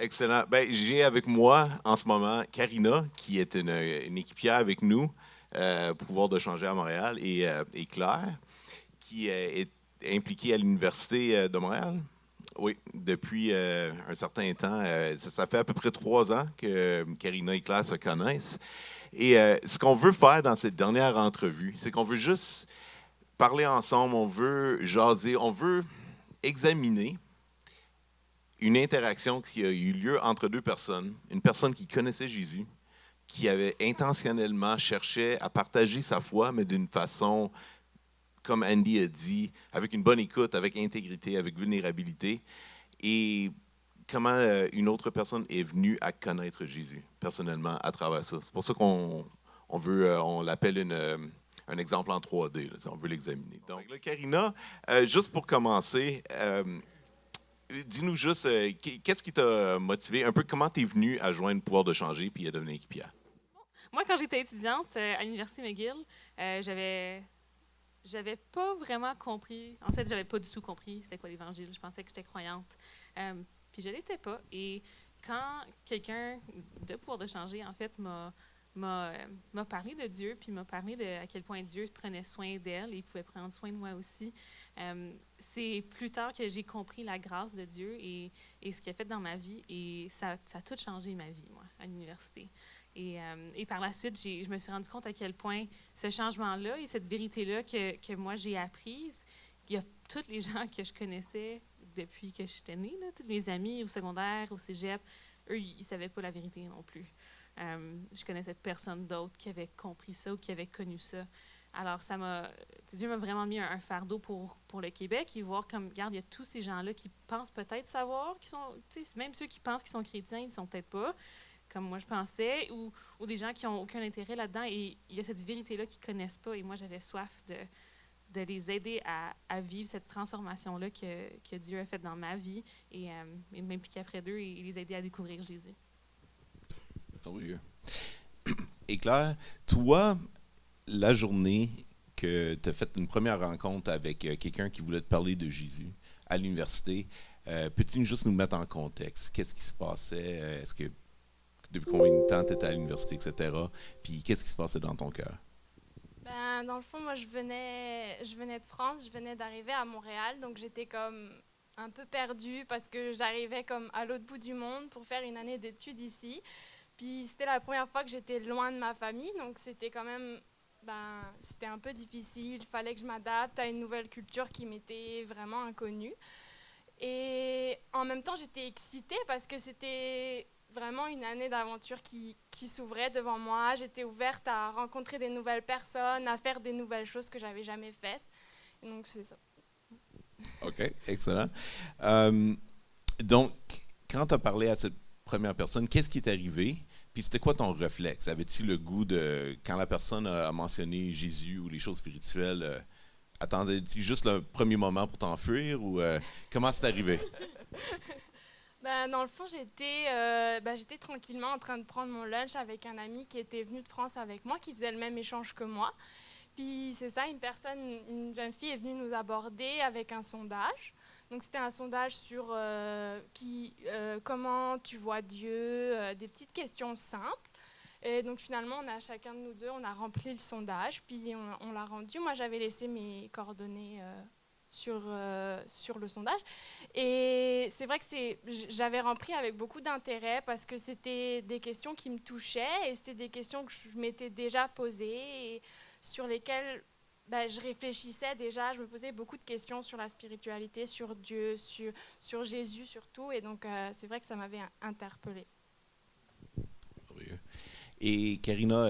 Excellent. Ben, j'ai avec moi en ce moment Karina, qui est une équipière avec nous, pouvoir de changer à Montréal, et Claire, qui est impliquée à l'Université de Montréal. Oui, depuis un certain temps. Ça fait à peu près 3 ans que Karina et Claire se connaissent. Et ce qu'on veut faire dans cette dernière entrevue, c'est qu'on veut juste parler ensemble, on veut jaser, on veut examiner une interaction qui a eu lieu entre deux personnes, une personne qui connaissait Jésus, qui avait intentionnellement cherché à partager sa foi, mais d'une façon, comme Andy a dit, avec une bonne écoute, avec intégrité, avec vulnérabilité, et comment une autre personne est venue à connaître Jésus, personnellement, à travers ça. C'est pour ça on l'appelle un exemple en 3D, là, on veut l'examiner. Donc, là, Karina, juste pour commencer, dis-nous juste, qu'est-ce qui t'a motivé, un peu comment tu es venu à joindre Pouvoir de changer puis à devenir équipière? Moi, quand j'étais étudiante à l'Université McGill, j'avais pas vraiment compris. En fait, j'avais pas du tout compris c'était quoi l'Évangile. Je pensais que j'étais croyante. Puis je l'étais pas. Et quand quelqu'un de Pouvoir de changer, en fait, m'a, m'a parlé de Dieu, puis m'a parlé de à quel point Dieu prenait soin d'elle et pouvait prendre soin de moi aussi. C'est plus tard que j'ai compris la grâce de Dieu et ce qu'il a fait dans ma vie. Et ça a tout changé ma vie, moi, à l'université. Et par la suite, je me suis rendu compte à quel point ce changement-là et cette vérité-là que moi j'ai apprise, il y a tous les gens que je connaissais depuis que j'étais née, là, tous mes amis au secondaire, au cégep, eux, ils ne savaient pas la vérité non plus. Je connaissais personne d'autre qui avait compris ça ou qui avait connu ça. Alors, Dieu m'a vraiment mis un fardeau pour le Québec et voir comme, regarde, il y a tous ces gens-là qui pensent peut-être savoir, qui sont, même ceux qui pensent qu'ils sont chrétiens, ils ne sont peut-être pas, comme moi je pensais, ou des gens qui n'ont aucun intérêt là-dedans. Et il y a cette vérité-là qu'ils ne connaissent pas. Et moi, j'avais soif de les aider à vivre cette transformation-là que Dieu a faite dans ma vie et m'impliquer après d'eux et les aider à découvrir Jésus. Oui. Et Claire, toi, la journée que tu as fait une première rencontre avec quelqu'un qui voulait te parler de Jésus à l'université, peux-tu juste nous mettre en contexte? Qu'est-ce qui se passait? Est-ce que depuis combien de temps tu étais à l'université, etc. Puis qu'est-ce qui se passait dans ton cœur? Ben, dans le fond, moi, je venais de France, je venais d'arriver à Montréal, donc j'étais comme un peu perdue parce que j'arrivais comme à l'autre bout du monde pour faire une année d'études ici. Puis c'était la première fois que j'étais loin de ma famille, donc c'était quand même, c'était un peu difficile. Il fallait que je m'adapte à une nouvelle culture qui m'était vraiment inconnue. Et en même temps, j'étais excitée parce que c'était vraiment une année d'aventure qui s'ouvrait devant moi. J'étais ouverte à rencontrer des nouvelles personnes, à faire des nouvelles choses que j'avais jamais faites. Et donc, c'est ça. OK, excellent. Euh, donc, quand tu as parlé à cette première personne, qu'est-ce qui est arrivé? Puis c'était quoi ton réflexe? Avais-tu le goût de, quand la personne a mentionné Jésus ou les choses spirituelles, attendais-tu juste le premier moment pour t'enfuir ou comment c'est arrivé? Dans le fond, j'étais tranquillement en train de prendre mon lunch avec un ami qui était venu de France avec moi, qui faisait le même échange que moi. Puis c'est ça, une jeune fille est venue nous aborder avec un sondage. Donc c'était un sondage sur comment tu vois Dieu, des petites questions simples. Et donc finalement, chacun de nous deux, on a rempli le sondage, puis on l'a rendu. Moi, j'avais laissé mes coordonnées sur le sondage. Et c'est vrai que j'avais rempli avec beaucoup d'intérêt parce que c'était des questions qui me touchaient et c'était des questions que je m'étais déjà posées et sur lesquelles je réfléchissais déjà. Je me posais beaucoup de questions sur la spiritualité, sur Dieu, sur Jésus surtout. Et donc, c'est vrai que ça m'avait interpellée. Et Karina,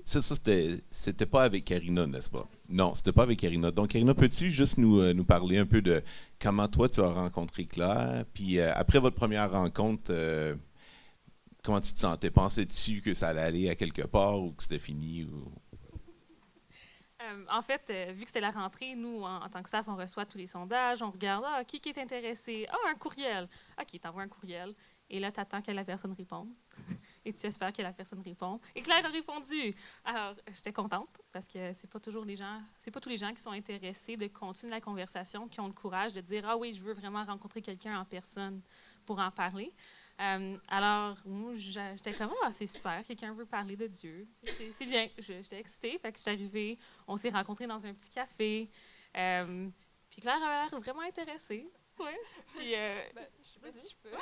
c'était pas avec Karina, n'est-ce pas? Non, c'était pas avec Karina. Donc, Karina, peux-tu juste nous parler un peu de comment toi tu as rencontré Claire? Puis après votre première rencontre, comment tu te sentais? Pensais-tu que ça allait aller à quelque part ou que c'était fini? Ou... En fait, vu que c'était la rentrée, nous, en tant que staff, on reçoit tous les sondages, on regarde qui est intéressé. Un courriel. OK, t'envoies un courriel. Et là, tu attends que la personne réponde. Et tu espères que la personne répond. Et Claire a répondu. Alors, j'étais contente parce que c'est pas tous les gens qui sont intéressés de continuer la conversation, qui ont le courage de dire ah oui, je veux vraiment rencontrer quelqu'un en personne pour en parler. Alors, moi, j'étais comme, ah, c'est super, quelqu'un veut parler de Dieu. C'est bien. J'étais excitée. Fait que je suis arrivée, on s'est rencontrés dans un petit café. Puis Claire avait l'air vraiment intéressée. Ouais. Puis, je sais pas si je peux.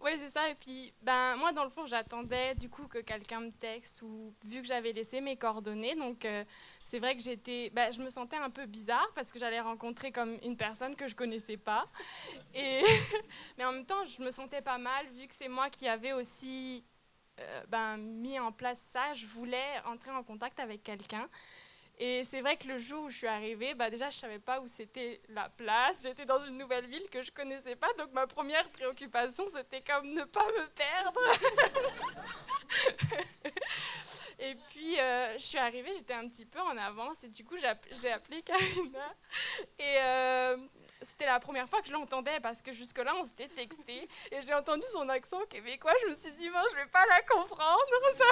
Oui, c'est ça. Et puis, moi, dans le fond, j'attendais du coup que quelqu'un me texte ou vu que j'avais laissé mes coordonnées. Donc, c'est vrai que je me sentais un peu bizarre parce que j'allais rencontrer comme une personne que je connaissais pas. Et mais en même temps, je me sentais pas mal vu que c'est moi qui avais aussi mis en place ça. Je voulais entrer en contact avec quelqu'un. Et c'est vrai que le jour où je suis arrivée, déjà, je ne savais pas où c'était la place. J'étais dans une nouvelle ville que je ne connaissais pas. Donc, ma première préoccupation, c'était comme ne pas me perdre. Et puis, je suis arrivée, j'étais un petit peu en avance. Et du coup, j'ai appelé Karina. Et c'était la première fois que je l'entendais parce que jusque-là, on s'était texté. Et j'ai entendu son accent québécois. Je me suis dit, je ne vais pas la comprendre. Ça.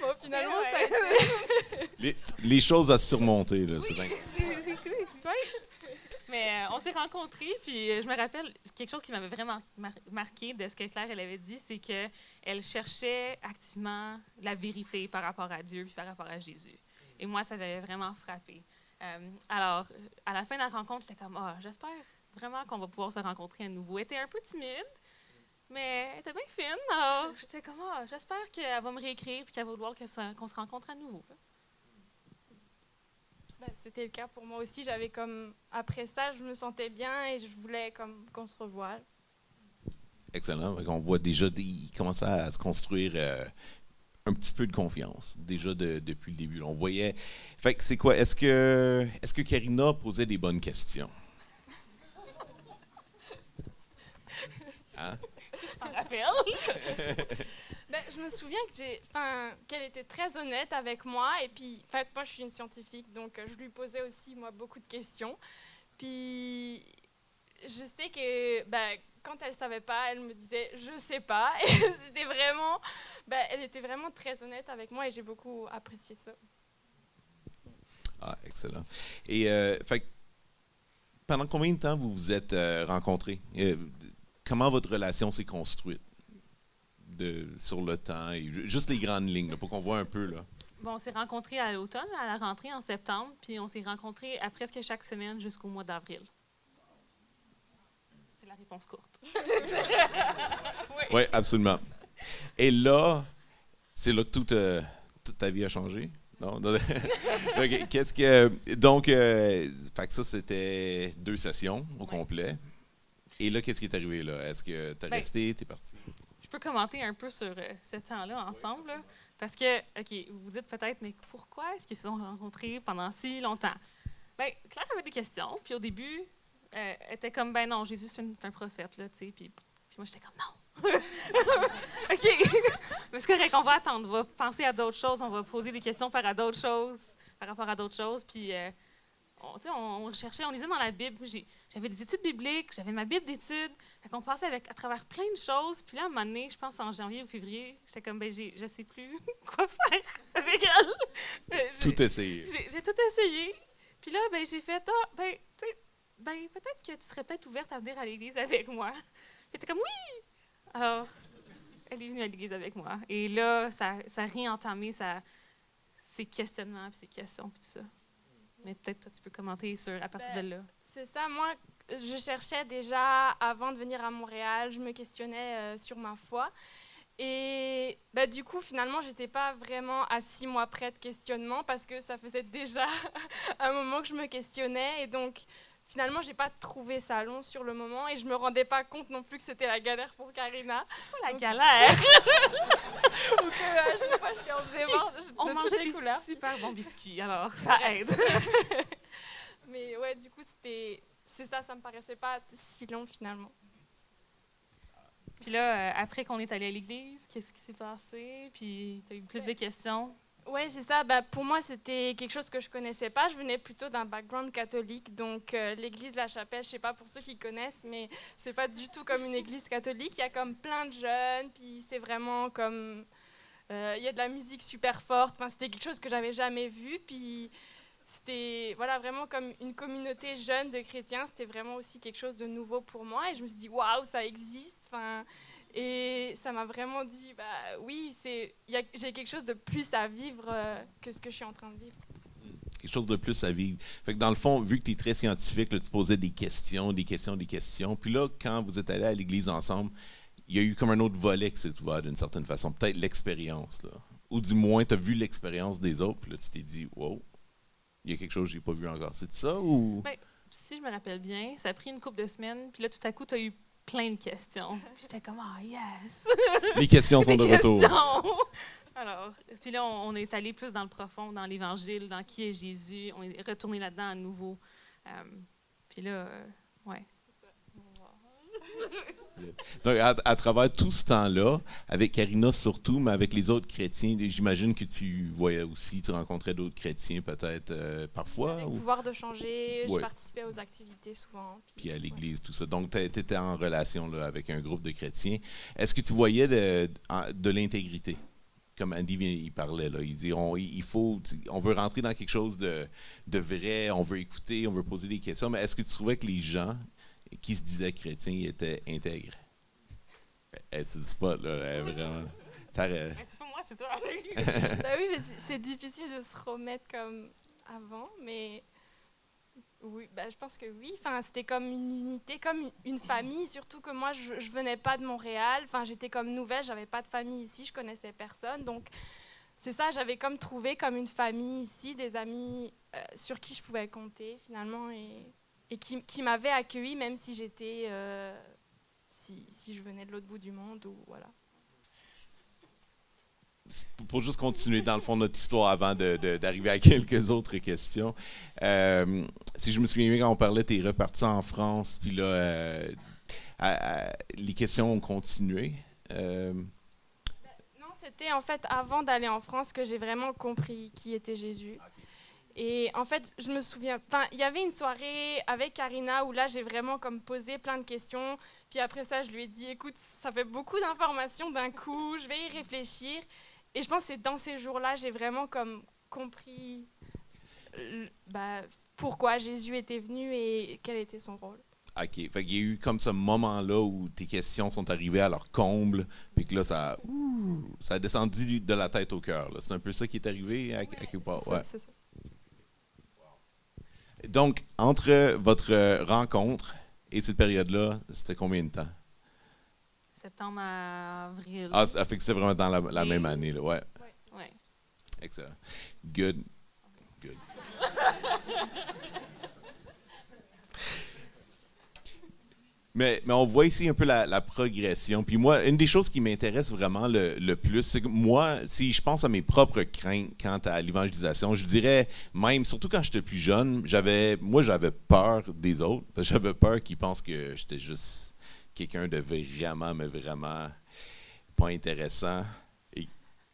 Bon, finalement, ça a été... les choses à surmonter, là, c'est dingue. Mais on s'est rencontrés, puis je me rappelle, quelque chose qui m'avait vraiment marqué de ce que Claire elle avait dit, c'est qu'elle cherchait activement la vérité par rapport à Dieu puis par rapport à Jésus. Et moi, ça m'avait vraiment frappée. Alors, à la fin de la rencontre, j'étais comme, j'espère vraiment qu'on va pouvoir se rencontrer à nouveau. Elle était un peu timide, mais elle était bien fine. Alors, j'étais comme, j'espère qu'elle va me réécrire et qu'elle va vouloir qu'on se rencontre à nouveau. C'était le cas pour moi aussi. J'avais comme, après ça, je me sentais bien et je voulais comme qu'on se revoie. Excellent. On voit déjà, il commence à se construire un petit peu de confiance, déjà depuis le début. On voyait. Fait que c'est quoi? Est-ce que Karina posait des bonnes questions? Hein? Tu t'en rappelles? Je me souviens qu'elle était très honnête avec moi. Et puis, moi, je suis une scientifique, donc je lui posais aussi, moi, beaucoup de questions. Puis, je sais que quand elle ne savait pas, elle me disait « je sais pas ». Et c'était vraiment... elle était vraiment très honnête avec moi et j'ai beaucoup apprécié ça. Ah, excellent. Et pendant combien de temps vous vous êtes rencontrés? Comment votre relation s'est construite sur le temps? Et juste les grandes lignes, là, pour qu'on voit un peu. Là. Bon, on s'est rencontrés à l'automne, à la rentrée en septembre, puis on s'est rencontrés à presque chaque semaine jusqu'au mois d'avril. C'est la réponse courte. Oui, absolument. Et là, c'est là que toute ta vie a changé? Non? Okay. Qu'est-ce que... Donc, fait que ça, c'était 2 sessions au complet. Et là, qu'est-ce qui est arrivé là? Est-ce que tu as resté, tu es parti? Je peux commenter un peu sur ce temps-là ensemble. Là, parce que, OK, vous vous dites peut-être, mais pourquoi est-ce qu'ils se sont rencontrés pendant si longtemps? Claire avait des questions. Puis au début, elle était comme, non, Jésus, c'est un prophète, là, tu sais. Puis moi, j'étais comme, non. OK, mais c'est correct, on va attendre. On va penser à d'autres choses. On va poser des questions par rapport à d'autres choses. Puis... on recherchait, on lisait dans la Bible. J'avais des études bibliques, j'avais ma Bible d'études. On passait à travers plein de choses. Puis là, à un moment donné, je pense en janvier ou février, j'étais comme, je ne sais plus quoi faire avec elle. Tout essayé. J'ai tout essayé. Puis là, j'ai fait, peut-être que tu serais peut-être ouverte à venir à l'église avec moi. Elle était comme, oui! Alors, elle est venue à l'église avec moi. Et là, ça a réentamé ses questionnements, puis ses questions, puis tout ça. Mais peut-être toi, tu peux commenter à partir de là. C'est ça. Moi, je cherchais déjà, avant de venir à Montréal, je me questionnais sur ma foi. Et du coup, finalement, je n'étais pas vraiment à 6 mois près de questionnement parce que ça faisait déjà un moment que je me questionnais. Et donc, finalement, je n'ai pas trouvé ça long sur le moment et je ne me rendais pas compte non plus que c'était la galère pour Karina. C'est pas la galère! Ou que à chaque fois, je faisais voir on mangeait des super bons biscuits, alors ça aide. Mais ouais, du coup, c'est ça me paraissait pas si long finalement. Puis là, après qu'on est allé à l'église, qu'est-ce qui s'est passé? Puis tu as eu plus de questions? Oui, c'est ça. Pour moi, c'était quelque chose que je connaissais pas. Je venais plutôt d'un background catholique. Donc, l'église La Chapelle, je sais pas pour ceux qui connaissent, mais c'est pas du tout comme une église catholique. Il y a comme plein de jeunes, puis c'est vraiment comme... Il y a de la musique super forte. Enfin, c'était quelque chose que j'avais jamais vu. Puis c'était voilà, vraiment comme une communauté jeune de chrétiens. C'était vraiment aussi quelque chose de nouveau pour moi. Et je me suis dit, waouh, ça existe. Enfin, et ça m'a vraiment dit, bah oui, j'ai quelque chose de plus à vivre que ce que je suis en train de vivre. Quelque chose de plus à vivre. Fait que dans le fond, vu que tu es très scientifique, là, tu posais des questions. Puis là, quand vous êtes allés à l'église ensemble, il y a eu comme un autre volet qui s'est ouvert d'une certaine façon. Peut-être l'expérience, là. Ou du moins, tu as vu l'expérience des autres, puis là, tu t'es dit, wow, il y a quelque chose que j'ai pas vu encore. C'est ça ou. Ben, si je me rappelle bien, ça a pris une couple de semaines, puis là, tout à coup, tu as eu plein de questions. Puis j'étais comme, ah, yes! Les questions sont de retour. Alors, puis là, on est allé plus dans le profond, dans l'Évangile, dans qui est Jésus. On est retourné là-dedans à nouveau. Puis là, ouais. Donc, à travers tout ce temps-là, avec Karina surtout, mais avec les autres chrétiens, j'imagine que tu voyais aussi, tu rencontrais d'autres chrétiens peut-être parfois? Avec le ou... pouvoir de changer, Ouais. je participais aux activités souvent. Puis à l'église, tout ça. Donc, tu étais en relation là, avec un groupe de chrétiens. Est-ce que tu voyais de l'intégrité? Comme Andy, il parlait, là, il dit on veut rentrer dans quelque chose de vrai, on veut écouter, on veut poser des questions, mais est-ce que tu trouvais que les gens qui se disaient chrétiens étaient intègres? C'est le spot, là, vraiment. C'est pas moi, c'est toi. Bah oui, mais c'est difficile de se remettre comme avant, mais oui, bah, je pense que oui. Enfin, c'était comme une unité, comme une famille, surtout que moi, je venais pas de Montréal. Enfin, j'étais comme nouvelle, j'avais pas de famille ici, je connaissais personne. Donc, c'est ça, j'avais comme trouvé comme une famille ici, des amis sur qui je pouvais compter finalement et qui m'avaient accueilli même si j'étais, si je venais de l'autre bout du monde ou voilà. Pour juste continuer dans le fond de notre histoire avant d'arriver à quelques autres questions. Si je me souviens bien, quand on parlait, tu es reparti en France, puis là, les questions ont continué. Non, c'était en fait avant d'aller en France que j'ai vraiment compris qui était Jésus. Et en fait, je me souviens, il y avait une soirée avec Karina où là, j'ai vraiment comme posé plein de questions. Puis après ça, je lui ai dit, écoute, ça fait beaucoup d'informations d'un coup, je vais y réfléchir. Et je pense que c'est dans ces jours-là, j'ai vraiment comme compris pourquoi Jésus était venu et quel était son rôle. OK. Fait qu'il y a eu comme ce moment-là où tes questions sont arrivées à leur comble, puis que là, ça a descendu de la tête au cœur. C'est un peu ça qui est arrivé à quelque part. Ouais. C'est ça. Donc, entre votre rencontre et cette période-là, c'était combien de temps? Septembre à avril. Ah, ça fait que c'était vraiment dans la même année, là. Ouais. Ouais. Excellent. Good. Mais on voit ici un peu la progression. Puis moi, une des choses qui m'intéresse vraiment le plus, c'est que moi, si je pense à mes propres craintes quant à l'évangélisation, je dirais même, surtout quand j'étais plus jeune, j'avais peur des autres. Parce que j'avais peur qu'ils pensent que j'étais juste quelqu'un de vraiment, mais vraiment pas intéressant. Et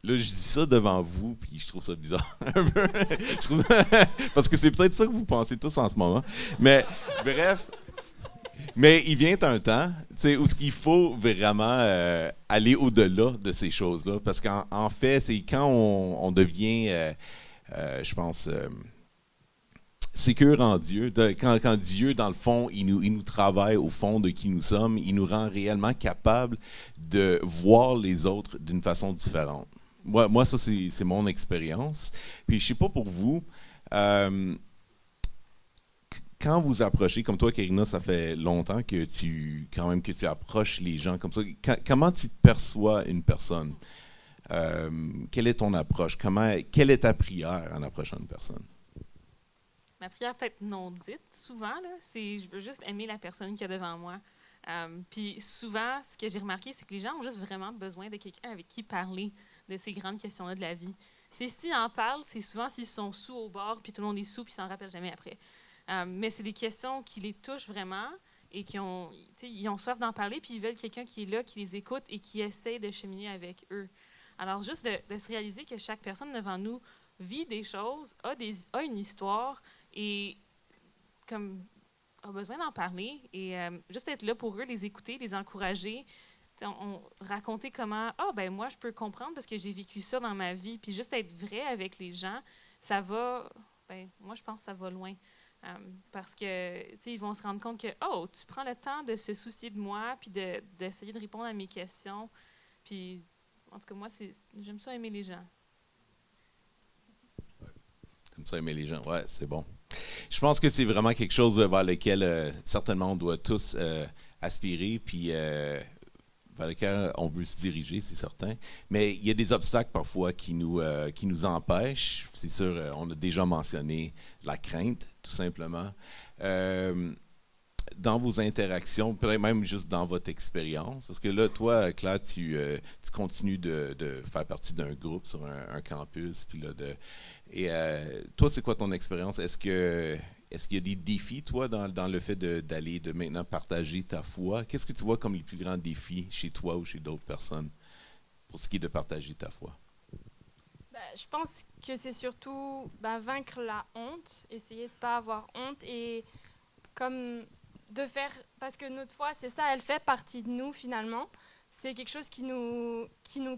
là, je dis ça devant vous, puis je trouve ça bizarre. Parce que c'est peut-être ça que vous pensez tous en ce moment. Mais bref... Mais il vient un temps où il faut vraiment aller au-delà de ces choses-là. Parce qu'en fait, c'est quand on devient, je pense, sécure en Dieu, quand Dieu, dans le fond, il nous travaille au fond de qui nous sommes, il nous rend réellement capables de voir les autres d'une façon différente. Moi ça, c'est mon expérience. Puis je ne sais pas pour vous... quand vous approchez, comme toi, Karina, ça fait longtemps que tu approches les gens comme ça. Comment tu perçois une personne? Quelle est ton approche? Quelle est ta prière en approchant une personne? Ma prière peut-être non dite, souvent, là, c'est je veux juste aimer la personne qui est devant moi. Puis souvent, ce que j'ai remarqué, c'est que les gens ont juste vraiment besoin de quelqu'un avec qui parler de ces grandes questions-là de la vie. S'ils en parlent, c'est souvent s'ils sont sous au bord, puis tout le monde est sous, puis ils s'en rappellent jamais après. Mais c'est des questions qui les touchent vraiment et ils ont soif d'en parler, puis ils veulent quelqu'un qui est là, qui les écoute et qui essaie de cheminer avec eux. Alors, juste de se réaliser que chaque personne devant nous vit des choses, a une histoire et comme a besoin d'en parler et juste être là pour eux, les écouter, les encourager. Raconter comment, moi, je peux comprendre parce que j'ai vécu ça dans ma vie, puis juste être vrai avec les gens, ça va ben, moi, je pense que ça va loin. Parce que, tu sais, ils vont se rendre compte que, oh, tu prends le temps de se soucier de moi, puis d'essayer de répondre à mes questions. Puis, en tout cas, moi, j'aime ça aimer les gens. Comme ça, aimer les gens, ouais, c'est bon. Je pense que c'est vraiment quelque chose vers lequel, certainement, on doit tous aspirer, puis vers lequel on veut se diriger, c'est certain. Mais il y a des obstacles parfois qui nous empêchent. C'est sûr, on a déjà mentionné la crainte, tout simplement. Dans vos interactions, peut-être même juste dans votre expérience, parce que là, toi, Claire, tu continues de faire partie d'un groupe sur un campus, puis là, toi, c'est quoi ton expérience? Est-ce qu'il y a des défis, toi, dans le fait d'aller, de maintenant partager ta foi? Qu'est-ce que tu vois comme les plus grands défis chez toi ou chez d'autres personnes pour ce qui est de partager ta foi? Je pense que c'est surtout vaincre la honte, essayer de ne pas avoir honte et comme de faire, parce que notre foi, c'est ça, elle fait partie de nous finalement. C'est quelque chose qui nous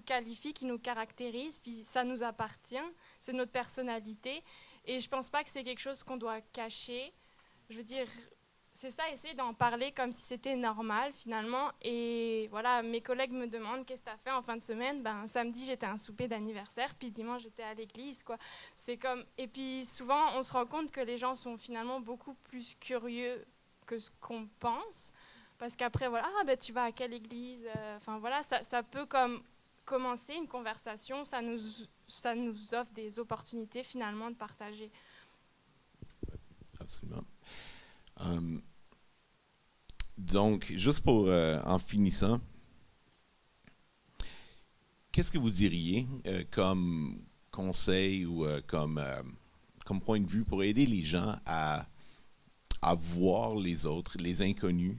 qualifie, qui nous caractérise, puis ça nous appartient, c'est notre personnalité. Et je pense pas que c'est quelque chose qu'on doit cacher. Je veux dire, c'est ça, essayer d'en parler comme si c'était normal finalement. Et voilà, mes collègues me demandent qu'est-ce que tu as fait en fin de semaine. Samedi, j'étais à un souper d'anniversaire, puis dimanche, j'étais à l'église, quoi. C'est comme... Et puis souvent, on se rend compte que les gens sont finalement beaucoup plus curieux que ce qu'on pense. Parce qu'après, voilà, tu vas à quelle église? Enfin voilà, ça peut comme commencer une conversation, ça nous offre des opportunités finalement de partager. Absolument. Donc, juste pour en finissant, qu'est-ce que vous diriez comme conseil ou comme point de vue pour aider les gens à voir les autres, les inconnus,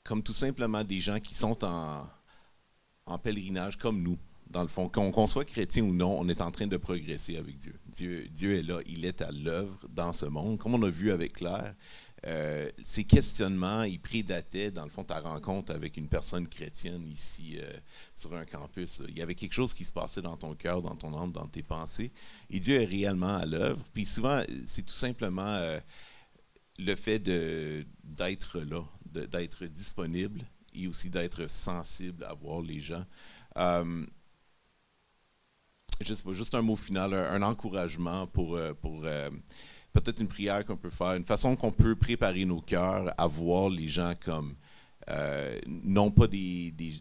comme tout simplement des gens qui sont en pèlerinage comme nous. Dans le fond, qu'on soit chrétien ou non, on est en train de progresser avec Dieu. Dieu est là, il est à l'œuvre dans ce monde. Comme on a vu avec Claire, ces questionnements, ils prédataient, dans le fond, ta rencontre avec une personne chrétienne ici sur un campus. Il y avait quelque chose qui se passait dans ton cœur, dans ton âme, dans tes pensées. Et Dieu est réellement à l'œuvre. Puis souvent, c'est tout simplement le fait d'être là, d'être disponible et aussi d'être sensible à voir les gens. Je sais pas, juste un mot final, un encouragement pour peut-être une prière qu'on peut faire, une façon qu'on peut préparer nos cœurs à voir les gens comme non pas des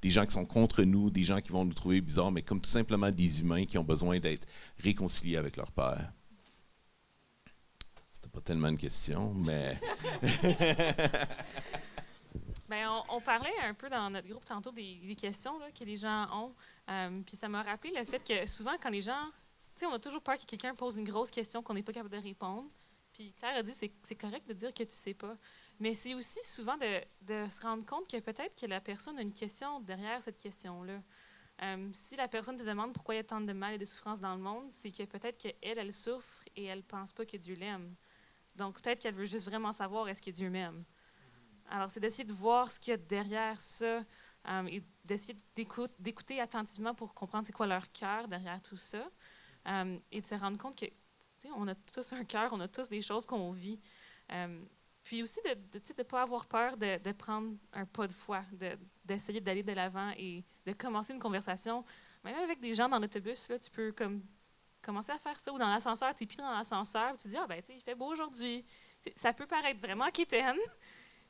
gens qui sont contre nous, des gens qui vont nous trouver bizarres, mais comme tout simplement des humains qui ont besoin d'être réconciliés avec leur Père. C'était pas tellement une question, mais... On parlait un peu dans notre groupe tantôt des questions là, que les gens ont. Puis ça m'a rappelé le fait que souvent, quand les gens... Tu sais, on a toujours peur que quelqu'un pose une grosse question qu'on n'est pas capable de répondre. Puis Claire a dit c'est correct de dire que tu ne sais pas. Mais c'est aussi souvent de se rendre compte que peut-être que la personne a une question derrière cette question-là. Si la personne te demande pourquoi il y a tant de mal et de souffrance dans le monde, c'est que peut-être qu'elle, elle souffre et elle ne pense pas que Dieu l'aime. Donc peut-être qu'elle veut juste vraiment savoir est-ce que Dieu m'aime. Alors, c'est d'essayer de voir ce qu'il y a derrière ça et d'essayer d'écouter attentivement pour comprendre c'est quoi leur cœur derrière tout ça et de se rendre compte que on a tous un cœur, on a tous des choses qu'on vit. Puis aussi de ne pas avoir peur de prendre un pas de foi, d'essayer d'aller de l'avant et de commencer une conversation. Même avec des gens dans l'autobus, là, tu peux commencer à faire ça. Ou dans l'ascenseur, tu es pris dans l'ascenseur, tu te dis il fait beau aujourd'hui. Ça peut paraître vraiment quétaine.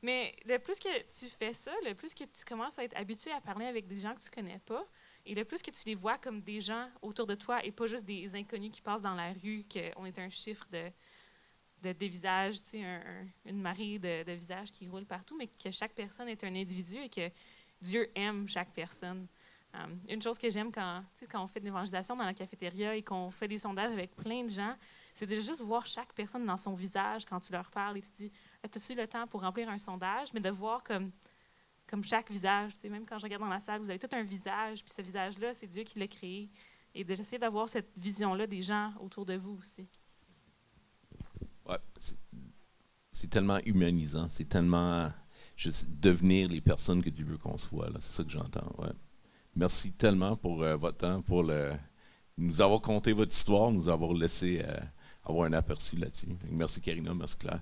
Mais le plus que tu fais ça, le plus que tu commences à être habitué à parler avec des gens que tu ne connais pas, et le plus que tu les vois comme des gens autour de toi et pas juste des inconnus qui passent dans la rue, qu'on est un chiffre de visages, une marée de visages qui roulent partout, mais que chaque personne est un individu et que Dieu aime chaque personne. Une chose que j'aime quand on fait de l'évangélisation dans la cafétéria et qu'on fait des sondages avec plein de gens, c'est de juste voir chaque personne dans son visage quand tu leur parles et tu te dis « As-tu le temps pour remplir un sondage? » Mais de voir comme chaque visage. Même quand je regarde dans la salle, vous avez tout un visage, puis ce visage-là, c'est Dieu qui l'a créé. Et d'essayer d'avoir cette vision-là des gens autour de vous aussi. Ouais, c'est tellement humanisant, c'est tellement juste devenir les personnes que Dieu veut qu'on soit. C'est ça que j'entends. Ouais. Merci tellement pour votre temps, pour nous avoir conté votre histoire, nous avoir laissé avoir un aperçu là-dessus. Merci Karina, merci Claire.